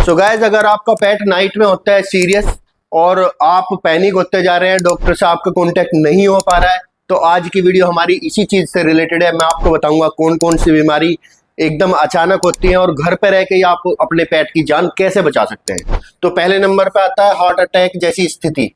So guys, अगर आपका पेट night में होता है सीरियस और आप पैनिक होते जा रहे हैं, डॉक्टर से आपका कांटेक्ट नहीं हो पा रहा है, तो आज की वीडियो हमारी इसी चीज से रिलेटेड है। मैं आपको बताऊंगा कौन कौन सी बीमारी एकदम अचानक होती है और घर पे रह के ही आप अपने पेट की जान कैसे बचा सकते हैं। तो पहले नंबर पे आता है हार्ट अटैक जैसी स्थिति।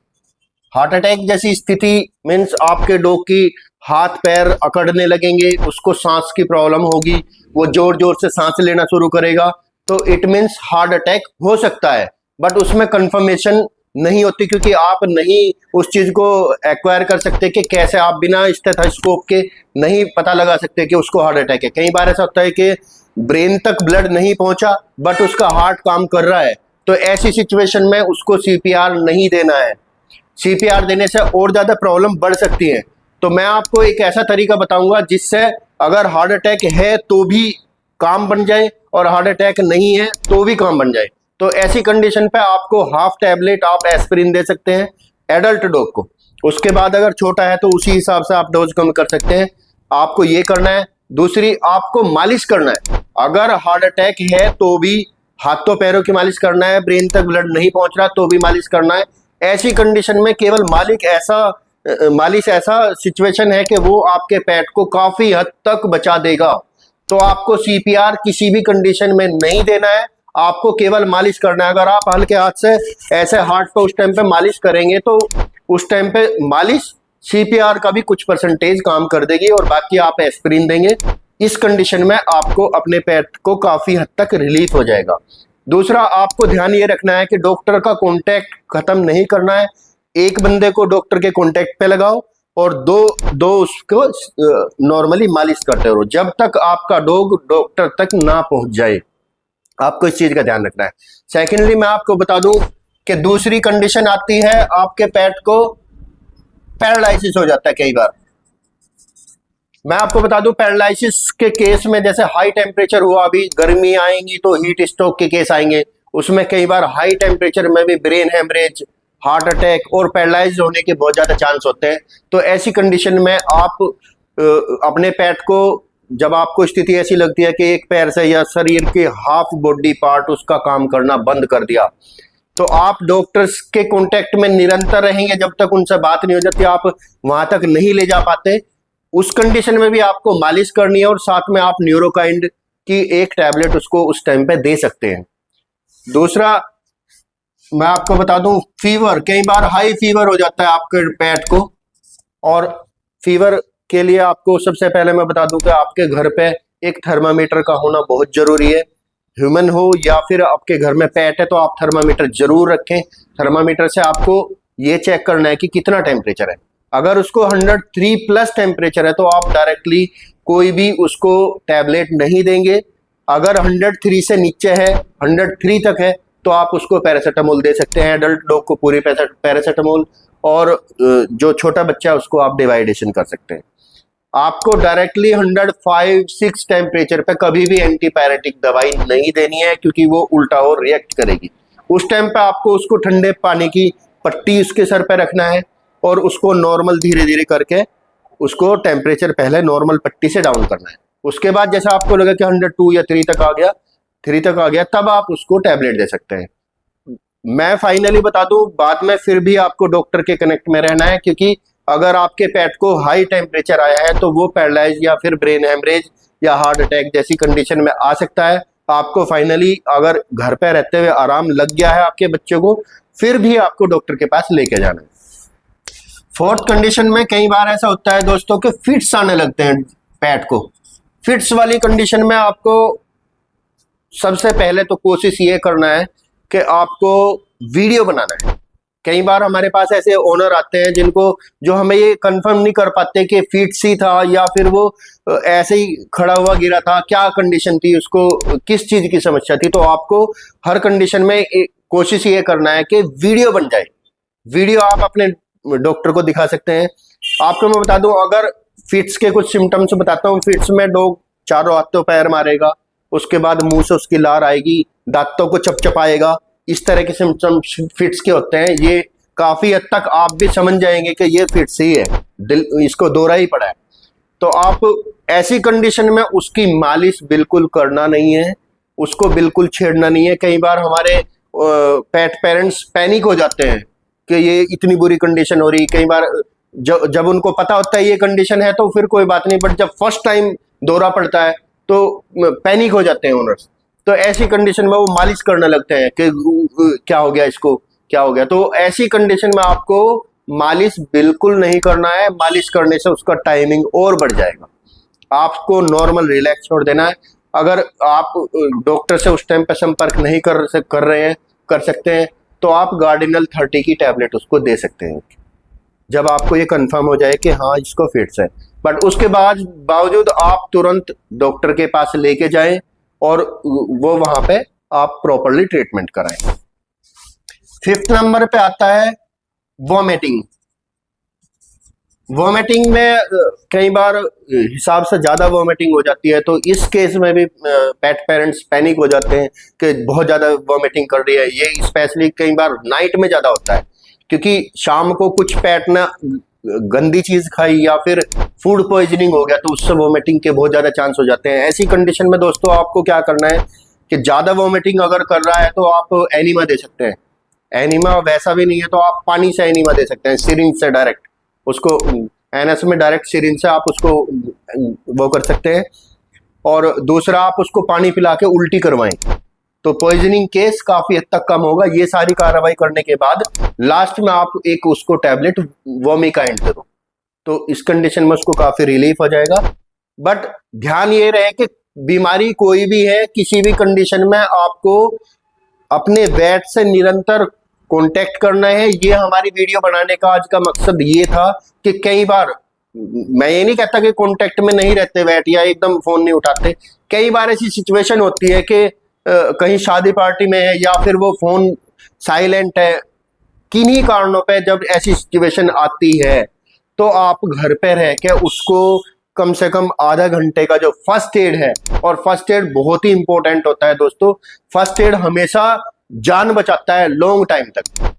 हार्ट अटैक जैसी स्थिति मीन्स आपके डॉग की हाथ पैर अकड़ने लगेंगे, उसको सांस की प्रॉब्लम होगी, वो जोर जोर से सांस लेना शुरू करेगा, तो इट मीन्स हार्ट अटैक हो सकता है। बट उसमें कंफर्मेशन नहीं होती क्योंकि आप नहीं उस चीज को एक्वायर कर सकते कि कैसे आप बिना स्टेथोस्कोप के नहीं पता लगा सकते कि उसको हार्ट अटैक है। कई बार ऐसा होता है कि ब्रेन तक ब्लड नहीं पहुंचा बट उसका हार्ट काम कर रहा है, तो ऐसी सिचुएशन में उसको सीपीआर नहीं देना है। सीपीआर देने से और ज्यादा प्रॉब्लम बढ़ सकती है। तो मैं आपको एक ऐसा तरीका बताऊंगा जिससे अगर हार्ट अटैक है तो भी काम बन जाए और हार्ट अटैक नहीं है तो भी काम बन जाए। तो ऐसी कंडीशन पे आपको हाफ टैबलेट आप एस्पिरिन दे सकते हैं एडल्ट डॉग को। उसके बाद अगर छोटा है तो उसी हिसाब से आप डोज कम कर सकते हैं। आपको ये करना है। दूसरी, आपको मालिश करना है। अगर हार्ट अटैक है तो भी हाथों पैरों की मालिश करना है, ब्रेन तक ब्लड नहीं पहुंच रहा तो भी मालिश करना है। ऐसी कंडीशन में केवल मालिश ऐसा सिचुएशन है कि वो आपके पेट को काफी हद तक बचा देगा। तो आपको सीपीआर किसी भी कंडीशन में नहीं देना है, आपको केवल मालिश करना है। अगर आप हल्के हाथ से ऐसे हार्ट पे उस टाइम पे मालिश करेंगे तो उस टाइम पे मालिश सीपीआर का भी कुछ परसेंटेज काम कर देगी और बाकी आप एस्पिरिन देंगे। इस कंडीशन में आपको अपने पेट को काफी हद तक रिलीफ हो जाएगा। दूसरा, आपको ध्यान ये रखना है कि डॉक्टर का कांटेक्ट खत्म नहीं करना है। एक बंदे को डॉक्टर के कांटेक्ट पे लगाओ और दो उसको नॉर्मली मालिश करते रहो जब तक आपका डॉग डॉक्टर तक ना पहुंच जाए। आपको इस चीज का ध्यान रखना है। सेकेंडली, मैं आपको बता दूं कि दूसरी कंडीशन आती है, आपके पेट को पैरालिसिस हो जाता है कई बार। मैं आपको बता दूं पैरालिसिस के केस में जैसे हाई टेम्परेचर हुआ, अभी गर्मी आएंगी तो हीट स्ट्रोक के केस आएंगे, उसमें कई बार हाई टेम्परेचर में भी ब्रेन हेमरेज, हार्ट अटैक और पैरालाइज होने के बहुत ज्यादा चांस होते हैं। तो ऐसी कंडीशन में आप अपने पेट को, जब आपको स्थिति ऐसी लगती है कि एक पैर से या शरीर के हाफ बॉडी पार्ट उसका काम करना बंद कर दिया, तो आप डॉक्टर्स के कांटेक्ट में निरंतर रहेंगे जब तक उनसे बात नहीं हो जाती, आप वहां तक नहीं ले जा पाते। उस कंडीशन में भी आपको मालिश करनी है और साथ में आप न्यूरोकाइंड की एक टैबलेट उसको उस टाइम पे दे सकते हैं। दूसरा, मैं आपको बता दूं फीवर, कई बार हाई फीवर हो जाता है आपके पेट को, और फीवर के लिए आपको सबसे पहले मैं बता दूं कि आपके घर पे एक थर्मामीटर का होना बहुत जरूरी है। ह्यूमन हो या फिर आपके घर में पेट है तो आप थर्मामीटर जरूर रखें। थर्मामीटर से आपको ये चेक करना है कि कितना टेम्परेचर है। अगर उसको 103 प्लस टेम्परेचर है तो आप डायरेक्टली कोई भी उसको टैबलेट नहीं देंगे। अगर 103 से नीचे है, 103 तक है, तो आप उसको पैरासीटामोल दे सकते हैं। एडल्ट डॉग को पूरी पैरासीटामोल, और जो छोटा बच्चा है उसको आप डिवाइडेशन कर सकते हैं। आपको डायरेक्टली 105-6 टेम्परेचर पे कभी भी एंटीपायरेटिक दवाई नहीं देनी है क्योंकि वो उल्टा और रिएक्ट करेगी। उस टाइम पे आपको उसको ठंडे पानी की पट्टी उसके सर पे रखना है और उसको नॉर्मल धीरे धीरे करके उसको टेम्परेचर पहले नॉर्मल पट्टी से डाउन करना है। उसके बाद जैसा आपको लगा कि 102 या 3 तक आ गया, तब आप उसको टैबलेट दे सकते हैं। मैं फाइनली बता दूं, बाद में फिर भी आपको डॉक्टर के कनेक्ट में रहना है क्योंकि अगर आपके पेट को हाई टेम्परेचर आया है तो वो पैरालाइज या फिर ब्रेन हेमरेज या हार्ट अटैक जैसी कंडीशन में आ सकता है। आपको फाइनली अगर घर पे रहते हुए आराम लग गया है आपके बच्चों को, फिर भी आपको डॉक्टर के पास लेके जाना है। फोर्थ कंडीशन में कई बार ऐसा होता है दोस्तों कि फिट्स आने लगते हैं पेट को। फिट्स वाली कंडीशन में आपको सबसे पहले तो कोशिश ये करना है कि आपको वीडियो बनाना है। कई बार हमारे पास ऐसे ओनर आते हैं जो हमें ये कंफर्म नहीं कर पाते कि फिट्स ही था या फिर वो ऐसे ही खड़ा हुआ गिरा था, क्या कंडीशन थी, उसको किस चीज की समस्या थी। तो आपको हर कंडीशन में कोशिश ये करना है कि वीडियो बन जाए। वीडियो आप अपने डॉक्टर को दिखा सकते हैं। आपको मैं बता दूं, अगर फिट्स के कुछ सिम्टम्स बताता हूँ। फिट्स में डॉग चारों हाथों पैर मारेगा, उसके बाद मुंह से उसकी लार आएगी, दांतों को चपचपाएगा, इस तरह के सिम्टम्स फिट्स के होते हैं। ये काफी हद तक आप भी समझ जाएंगे कि ये फिट्स ही है, इसको दौरा ही पड़ा है। तो आप ऐसी कंडीशन में उसकी मालिश बिल्कुल करना नहीं है। उसको बिल्कुल छेड़ना नहीं है। कई बार हमारे पेट पेरेंट्स पैनिक हो जाते हैं कि ये इतनी बुरी कंडीशन हो रही। कई बार जब उनको पता होता है ये कंडीशन है तो फिर कोई बात नहीं, बट जब फर्स्ट टाइम दौरा पड़ता है तो पैनिक हो जाते हैं ओनर्स। तो ऐसी कंडीशन में वो मालिश करने लगते हैं कि क्या हो गया इसको, क्या हो गया। तो ऐसी कंडीशन में आपको मालिश बिल्कुल नहीं करना है। मालिश करने से उसका टाइमिंग और बढ़ जाएगा। आपको नॉर्मल रिलैक्स छोड़ देना है। अगर आप डॉक्टर से उस टाइम पे संपर्क नहीं कर सकते हैं तो आप गार्डिनल 30 की टैबलेट उसको दे सकते हैं जब आपको ये कंफर्म हो जाए कि हाँ इसको फिट्स है। बट उसके बावजूद आप तुरंत डॉक्टर के पास लेके जाएं और वो वहां पे आप प्रॉपरली ट्रीटमेंट कराएं। 5th नंबर पे आता है वॉमिटिंग। वॉमिटिंग में कई बार हिसाब से ज्यादा वॉमिटिंग हो जाती है, तो इस केस में भी पेट पेरेंट्स पैनिक हो जाते हैं कि बहुत ज्यादा वॉमिटिंग कर रही है। ये स्पेशली कई बार नाइट में ज्यादा होता है, क्योंकि शाम को कुछ पेट ना गंदी चीज खाई या फिर फूड पॉइजनिंग हो गया तो उससे वॉमिटिंग के बहुत ज्यादा चांस हो जाते हैं। ऐसी कंडीशन में दोस्तों आपको क्या करना है कि ज्यादा वॉमिटिंग अगर कर रहा है तो आप एनिमा दे सकते हैं। एनिमा वैसा भी नहीं है तो आप पानी से एनिमा दे सकते हैं, सिरिंज से डायरेक्ट उसको एनएस में डायरेक्ट सिरिंज से आप उसको वो कर सकते हैं। और दूसरा, आप उसको पानी पिला के उल्टी करवाएं तो पॉइजनिंग केस काफी हद तक कम होगा। ये सारी कार्रवाई करने के बाद लास्ट में आप एक उसको टैबलेट वोमिकाइंड दे दो तो इस कंडीशन में उसको काफी रिलीफ हो जाएगा। बट ध्यान ये रहे कि बीमारी कोई भी है, किसी भी कंडीशन में आपको अपने वेट से निरंतर कांटेक्ट करना है। ये हमारी वीडियो बनाने का आज का मकसद ये था कि कई बार, मैं ये नहीं कहता कि कांटेक्ट में नहीं रहते वेट या एकदम फोन नहीं उठाते, कई बार ऐसी सिचुएशन होती है कि कहीं शादी पार्टी में है या फिर वो फोन साइलेंट है। किन्हीं कारणों पे जब ऐसी सिचुएशन आती है तो आप घर पे रह के उसको कम से कम आधा घंटे का जो फर्स्ट एड है, और फर्स्ट एड बहुत ही इंपॉर्टेंट होता है दोस्तों। फर्स्ट एड हमेशा जान बचाता है लॉन्ग टाइम तक।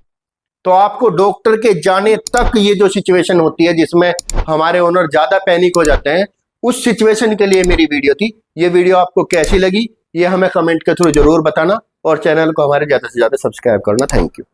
तो आपको डॉक्टर के जाने तक ये जो सिचुएशन होती है जिसमें हमारे ओनर ज्यादा पैनिक हो जाते हैं, उस सिचुएशन के लिए मेरी वीडियो थी। ये वीडियो आपको कैसी लगी ये हमें कमेंट के थ्रू जरूर बताना और चैनल को हमारे ज्यादा से ज्यादा सब्सक्राइब करना। Thank you.